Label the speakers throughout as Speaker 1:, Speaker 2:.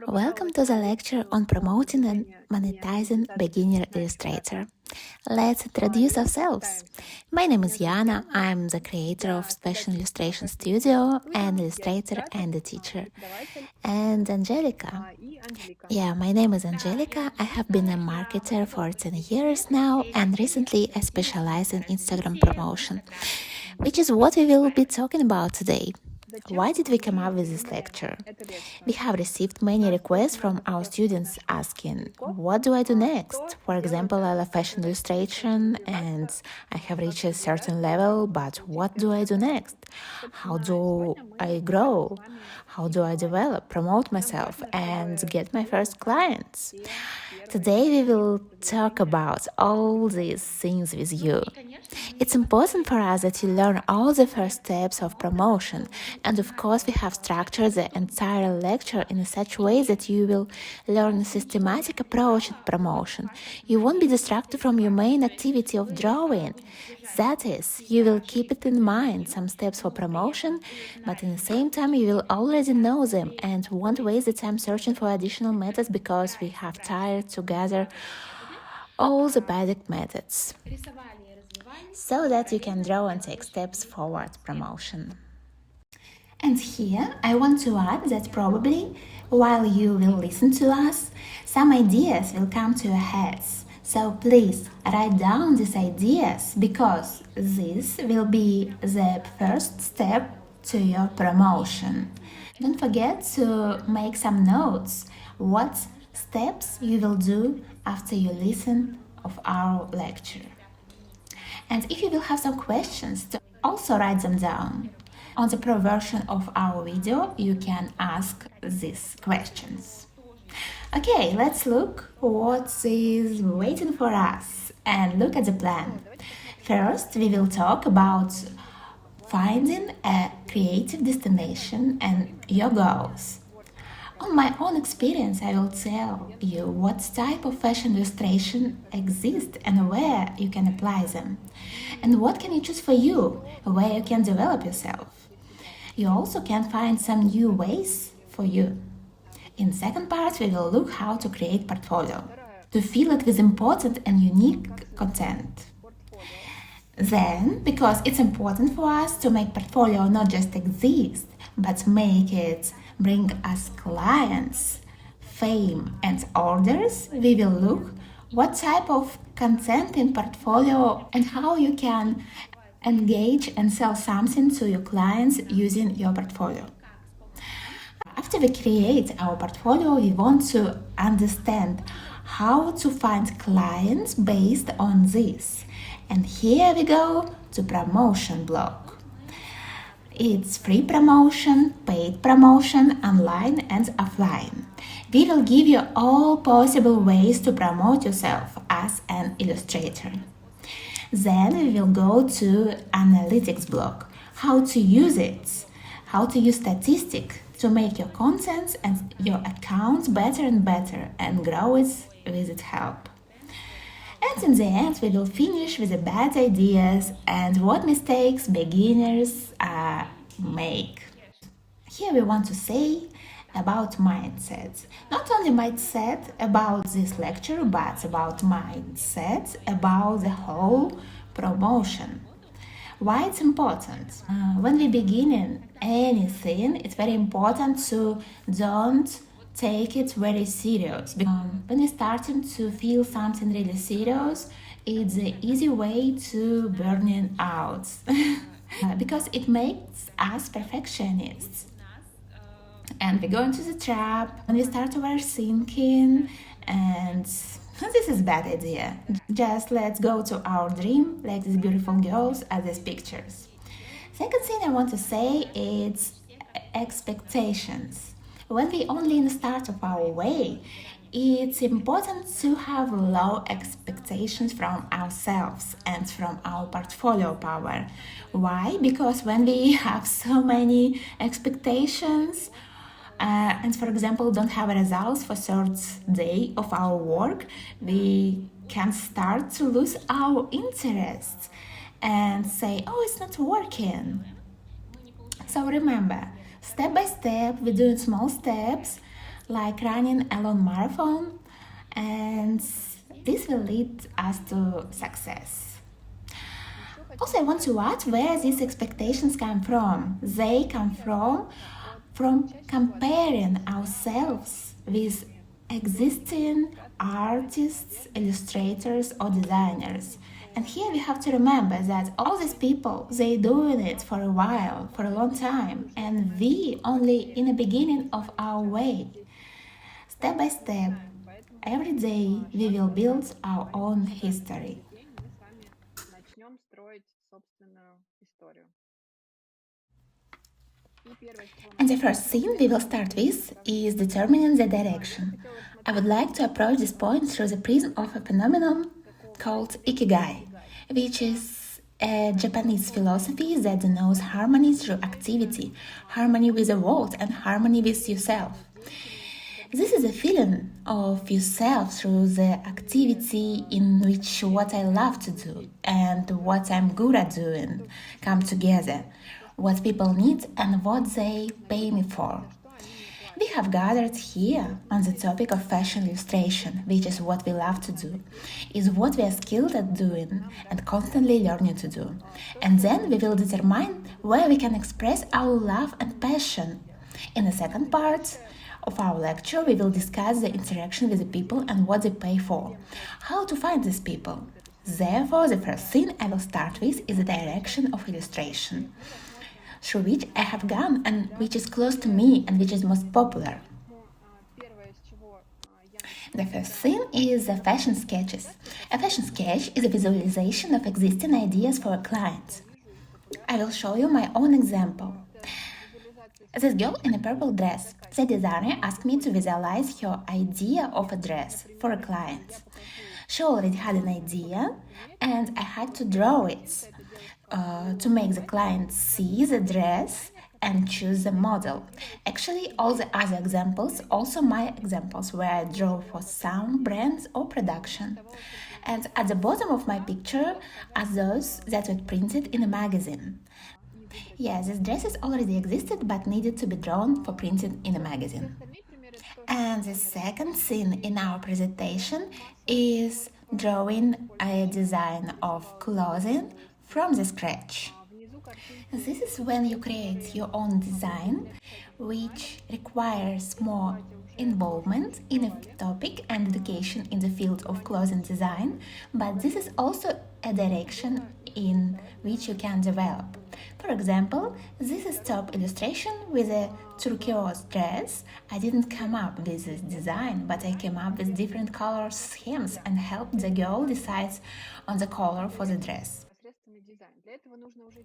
Speaker 1: Welcome to the lecture on promoting and monetizing beginner illustrator. Let's introduce ourselves. My name is Yana. I'm the creator of Fashion Illustration Studio, an illustrator and a teacher. And Angelika. Yeah, my name is Angelika. I have been a marketer for 10 years now, and recently I specialize in Instagram promotion, which is what we will be talking about today. Why did we come up with this lecture? We have received many requests from our students asking, what do I do next? For example, I love fashion illustration and I have reached a certain level, but what do I do next? How do I grow? How do I develop, promote myself, and get my first clients? Today we will talk about all these things with you. It's important for us that you learn all the first steps of promotion, and of course we have structured the entire lecture in such way that you will learn a systematic approach at promotion. You won't be distracted from your main activity of drawing. That is, you will keep it in mind, some steps for promotion, but in the same time you will already know them and won't waste the time searching for additional methods because we have tied together all the basic methods so that you can draw and take steps forward promotion. And here I want to add that probably while you will listen to us, some ideas will come to your heads. So please write down these ideas because this will be the first step to your promotion. Don't forget to make some notes what steps you will do after you listen of our lecture. And if you will have some questions, also write them down. On the pro version of our video, you can ask these questions. Okay, let's look what is waiting for us and look at the plan. First, we will talk about finding a creative destination and your goals. On my own experience, I will tell you what type of fashion illustration exists and where you can apply them, and what can you choose for you, where you can develop yourself. You also can find some new ways for you. In the second part, we will look how to create portfolio, to fill it with important and unique content. Then, because it's important for us to make portfolio not just exist, but make it bring us clients, fame, and orders, we will look what type of content in portfolio and how you can engage and sell something to your clients using your portfolio. After we create our portfolio, we want to understand how to find clients based on this. And here we go to promotion block. It's free promotion, paid promotion, online and offline. We will give you all possible ways to promote yourself as an illustrator. Then we will go to analytics block, how to use it, how to use statistics to make your content and your accounts better and better and grow it with its help. And in the end, we will finish with the bad ideas and what mistakes beginners make. Here we want to say about mindset. Not only mindset about this lecture, but about mindset about the whole promotion. Why it's important? When we begin in anything, it's very important to don't take it very serious. When you're starting to feel something really serious, it's the easy way to burning out because it makes us perfectionists. And we go into the trap when we start overthinking, and this is a bad idea. Just let's go to our dream like these beautiful girls at these pictures. Second thing I want to say is expectations. When we only in the start of our way, it's important to have low expectations from ourselves and from our portfolio power. Why? Because when we have so many expectations, and for example don't have results for third day of our work, we can start to lose our interest and say, oh, it's not working. So remember, step by step, we're doing small steps like running a long marathon, and this will lead us to success. Also, I want to add where these expectations come from. They come from comparing ourselves with existing artists, illustrators, or designers. And here we have to remember that all these people, they doing it for a while, for a long time, and we only in the beginning of our way. Step by step, every day we will build our own history. And the first thing we will start with is determining the direction. I would like to approach this point through the prism of a phenomenon called ikigai, which is a Japanese philosophy that denotes harmony through activity, harmony with the world, and harmony with yourself. This is a feeling of yourself through the activity in which what I love to do and what I'm good at doing come together, what people need and what they pay me for. We have gathered here on the topic of fashion illustration, which is what we love to do, is what we are skilled at doing and constantly learning to do. And then we will determine where we can express our love and passion. In the second part of our lecture, we will discuss the interaction with the people and what they pay for, how to find these people. Therefore, the first thing I will start with is the direction of illustration, through which I have gone and which is close to me and which is most popular. The first thing is the fashion sketches. A fashion sketch is a visualization of existing ideas for a client. I will show you my own example. This girl in a purple dress. The designer asked me to visualize her idea of a dress for a client. She already had an idea and I had to draw it to make the client see the dress and choose the model. Actually, all the other examples, also my examples, where I draw for some brands or production. And at the bottom of my picture are those that were printed in a magazine. Yeah, these dresses already existed but needed to be drawn for printing in a magazine. And the second thing in our presentation is drawing a design of clothing from the scratch. This is when you create your own design, which requires more involvement in a topic and education in the field of clothing design, but this is also a direction in which you can develop. For example, this is top illustration with a turquoise dress. I didn't come up with this design, but I came up with different color schemes and helped the girl decide on the color for the dress.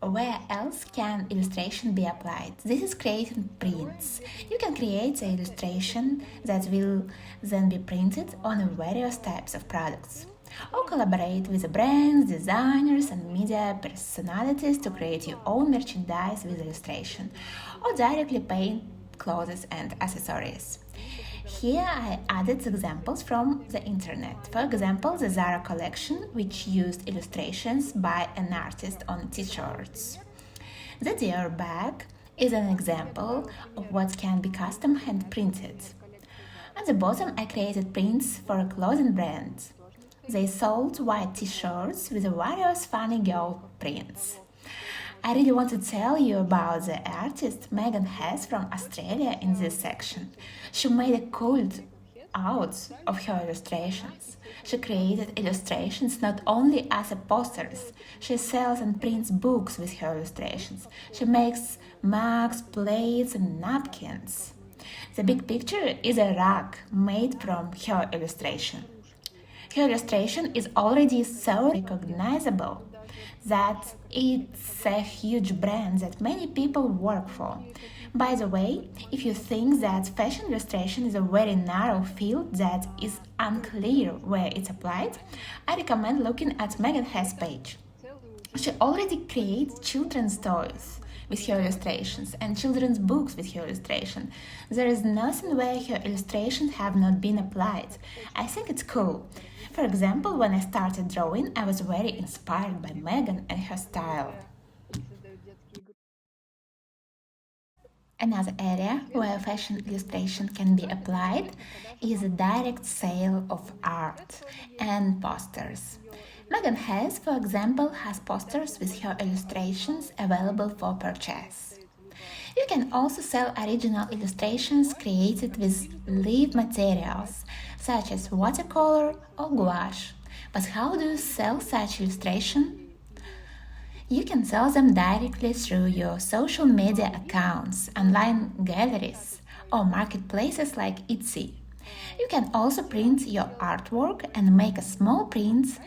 Speaker 1: Where else can illustration be applied? This is creating prints. You can create an illustration that will then be printed on various types of products. Or collaborate with brands, designers, and media personalities to create your own merchandise with illustration. Or directly paint clothes and accessories. Here I added examples from the internet. For example, the Zara collection, which used illustrations by an artist on t-shirts. The Dior bag is an example of what can be custom hand printed. At the bottom, I created prints for a clothing brand. They sold white t-shirts with various funny girl prints. I really want to tell you about the artist Megan Hess from Australia in this section. She made a cult out of her illustrations. She created illustrations not only as a posters, she sells and prints books with her illustrations. She makes mugs, plates, and napkins. The big picture is a rug made from her illustration. Her illustration is already so recognizable that it's a huge brand that many people work for. By the way, if you think that fashion illustration is a very narrow field that is unclear where it's applied, I recommend looking at Megan Hess' page. She already creates children's toys with her illustrations and children's books with her illustration. There is nothing where her illustrations have not been applied. I think it's cool. For example, when I started drawing, I was very inspired by Megan and her style. Another area where fashion illustration can be applied is the direct sale of art and posters. Megan Hayes, for example, has posters with her illustrations available for purchase. You can also sell original illustrations created with live materials, such as watercolor or gouache. But how do you sell such illustration? You can sell them directly through your social media accounts, online galleries, or marketplaces like Etsy. You can also print your artwork and make a small print,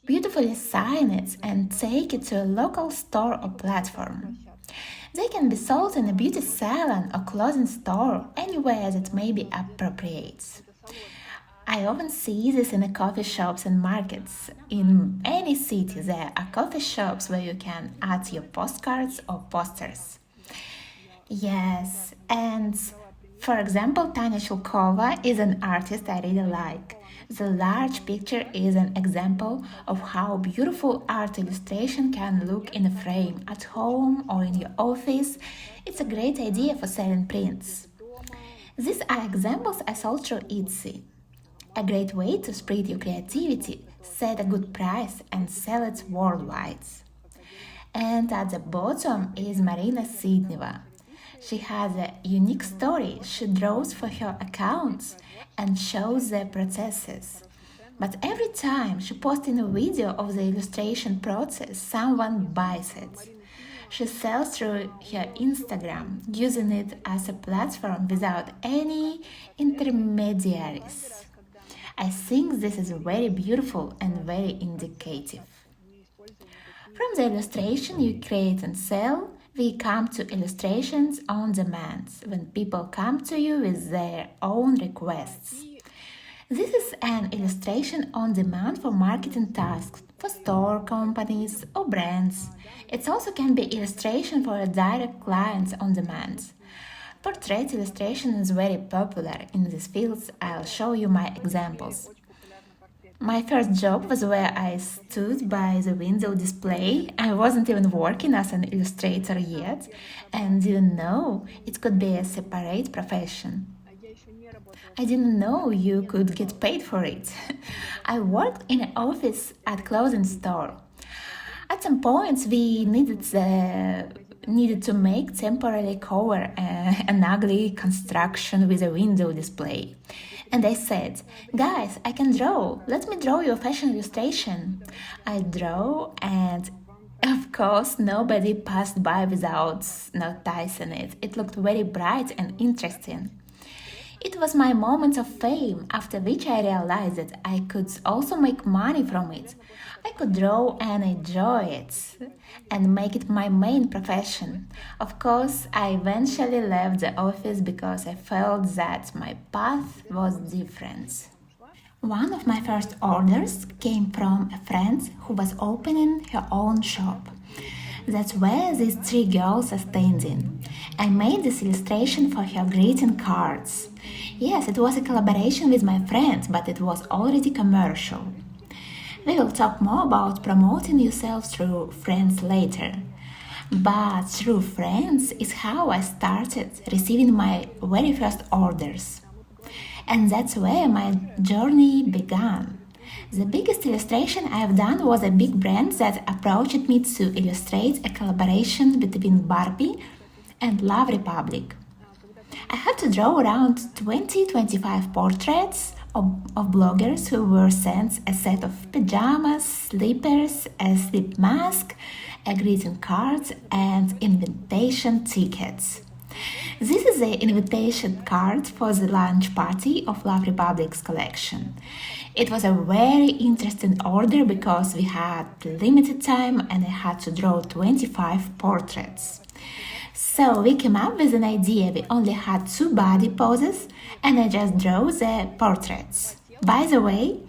Speaker 1: beautifully sign it, and take it to a local store or platform. They can be sold in a beauty salon or clothing store, anywhere that may be appropriate. I often see this in the coffee shops and markets. In any city, there are coffee shops where you can add your postcards or posters. Yes, and for example, Tanya Shulkova is an artist I really like. The large picture is an example of how beautiful art illustration can look in a frame at home or in your office. It's a great idea for selling prints. These are examples I sold through Etsy. A great way to spread your creativity, set a good price and sell it worldwide. And at the bottom is Marina Sidneva. She has a unique story. She draws for her accounts and shows the processes. But every time she posts in a video of the illustration process, someone buys it. She sells through her Instagram, using it as a platform without any intermediaries. I think this is very beautiful and very indicative. From the illustration you create and sell, we come to illustrations on demand, when people come to you with their own requests. This is an illustration on demand for marketing tasks, for store companies or brands. It also can be illustration for a direct client on demand. Portrait illustration is very popular in these fields. I'll show you my examples. My first job was where I stood by the window display. I wasn't even working as an illustrator yet and didn't know it could be a separate profession. I didn't know you could get paid for it. I worked in an office at clothing store. At some points we needed to make temporarily cover an ugly construction with a window display. And I said, guys, I can draw. Let me draw you a fashion illustration. I draw and of course nobody passed by without noticing it. It looked very bright and interesting. It was my moment of fame, after which I realized that I could also make money from it. I could draw and enjoy it and make it my main profession. Of course, I eventually left the office because I felt that my path was different. One of my first orders came from a friend who was opening her own shop. That's where these three girls are standing. I made this illustration for her greeting cards. Yes, it was a collaboration with my friend, but it was already commercial. We will talk more about promoting yourself through friends later. But through friends is how I started receiving my very first orders. And that's where my journey began. The biggest illustration I have done was a big brand that approached me to illustrate a collaboration between Barbie and Love Republic. I had to draw around 20-25 portraits of bloggers who were sent a set of pajamas, slippers, a slip mask, a greeting card, and invitation tickets. This is the invitation card for the launch party of Love Republic's collection. It was a very interesting order because we had limited time and I had to draw 25 portraits. So we came up with an idea. We only had 2 body poses and I just drew the portraits. By the way,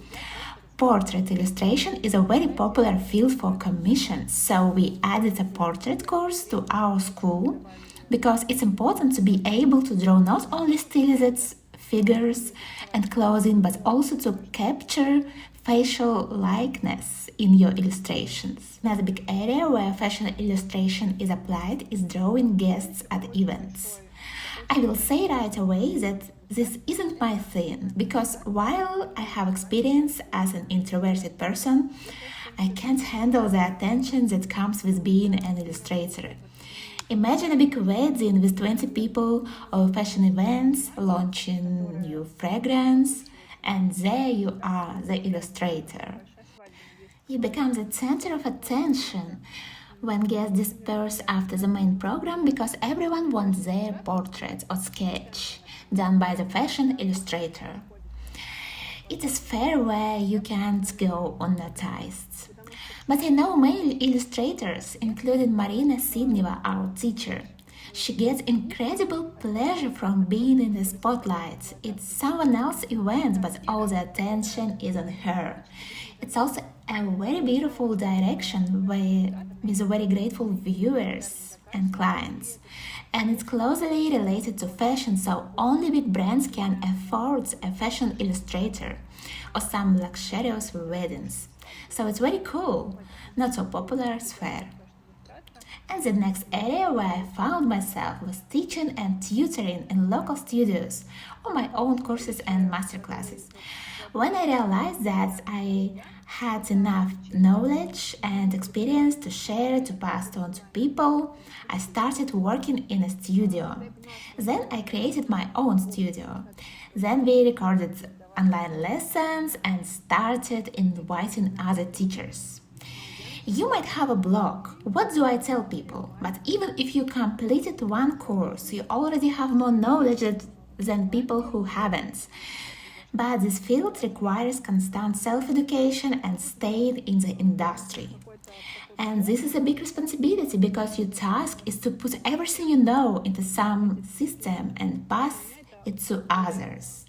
Speaker 1: portrait illustration is a very popular field for commissions, so we added a portrait course to our school because it's important to be able to draw not only stylized figures and clothing but also to capture facial likeness in your illustrations. Another big area where fashion illustration is applied is drawing guests at events. I will say right away that this isn't my thing, because while I have experience as an introverted person, I can't handle the attention that comes with being an illustrator. Imagine a big wedding with 20 people or fashion events, launching new fragrance, and there you are, the illustrator. You become the center of attention when guests disperse after the main program because everyone wants their portrait or sketch done by the fashion illustrator. It is fair where you can't go unnoticed. But I know many illustrators, including Marina Sidneva, our teacher. She gets incredible pleasure from being in the spotlight. It's someone else's event, but all the attention is on her. It's also a very beautiful direction with very grateful viewers and clients. And it's closely related to fashion, so only big brands can afford a fashion illustrator or some luxurious weddings. So it's very cool, not so popular sphere. And the next area where I found myself was teaching and tutoring in local studios or my own courses and masterclasses. When I realized that I had enough knowledge and experience to share, to pass on to people, I started working in a studio. Then I created my own studio. Then we recorded online lessons and started inviting other teachers. You might have a blog. What do I tell people? But even if you completed one course, you already have more knowledge than people who haven't. But this field requires constant self-education and staying in the industry. And this is a big responsibility because your task is to put everything you know into some system and pass it to others.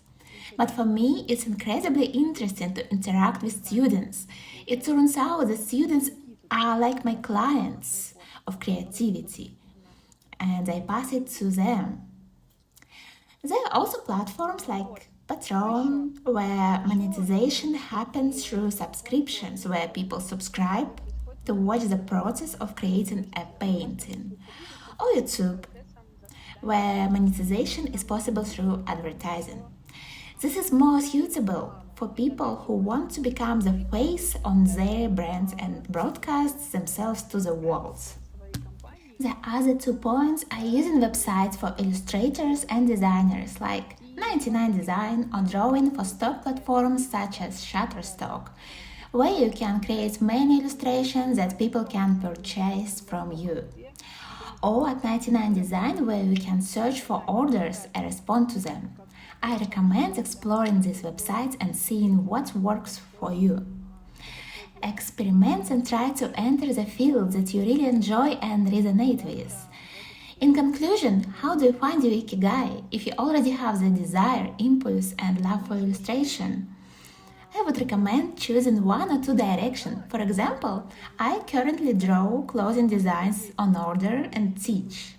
Speaker 1: But for me, it's incredibly interesting to interact with students. It turns out that students are like my clients of creativity, and I pass it to them. There are also platforms like Patreon, where monetization happens through subscriptions, where people subscribe to watch the process of creating a painting, or YouTube, where monetization is possible through advertising. This is more suitable for people who want to become the face on their brand and broadcast themselves to the world. The other 2 points are using websites for illustrators and designers like 99 Design or drawing for stock platforms such as Shutterstock, where you can create many illustrations that people can purchase from you. Or at 99 Design, where you can search for orders and respond to them. I recommend exploring these websites and seeing what works for you. Experiment and try to enter the field that you really enjoy and resonate with. In conclusion, how do you find your ikigai if you already have the desire, impulse, and love for illustration? I would recommend choosing 1 or 2 directions. For example, I currently draw clothing designs on order and teach.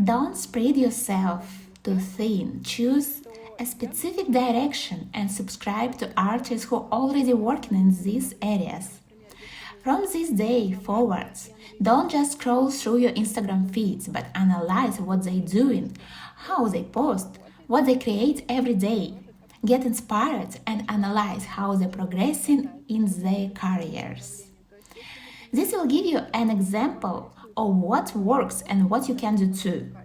Speaker 1: Don't spread yourself too thin. Choose a specific direction and subscribe to artists who are already working in these areas. From this day forwards, don't just scroll through your Instagram feeds, but analyze what they're doing, how they post, what they create every day. Get inspired and analyze how they're progressing in their careers. This will give you an example of what works and what you can do too.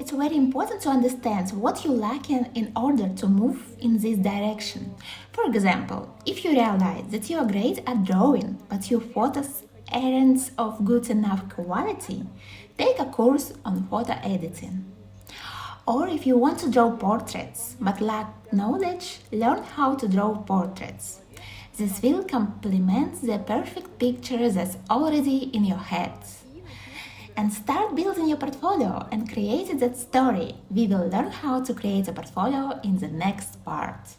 Speaker 1: It's very important to understand what you lack in order to move in this direction. For example, if you realize that you are great at drawing, but your photos aren't of good enough quality, take a course on photo editing. Or if you want to draw portraits but lack knowledge, learn how to draw portraits. This will complement the perfect picture that's already in your head. And start building your portfolio and create that story. We will learn how to create a portfolio in the next part.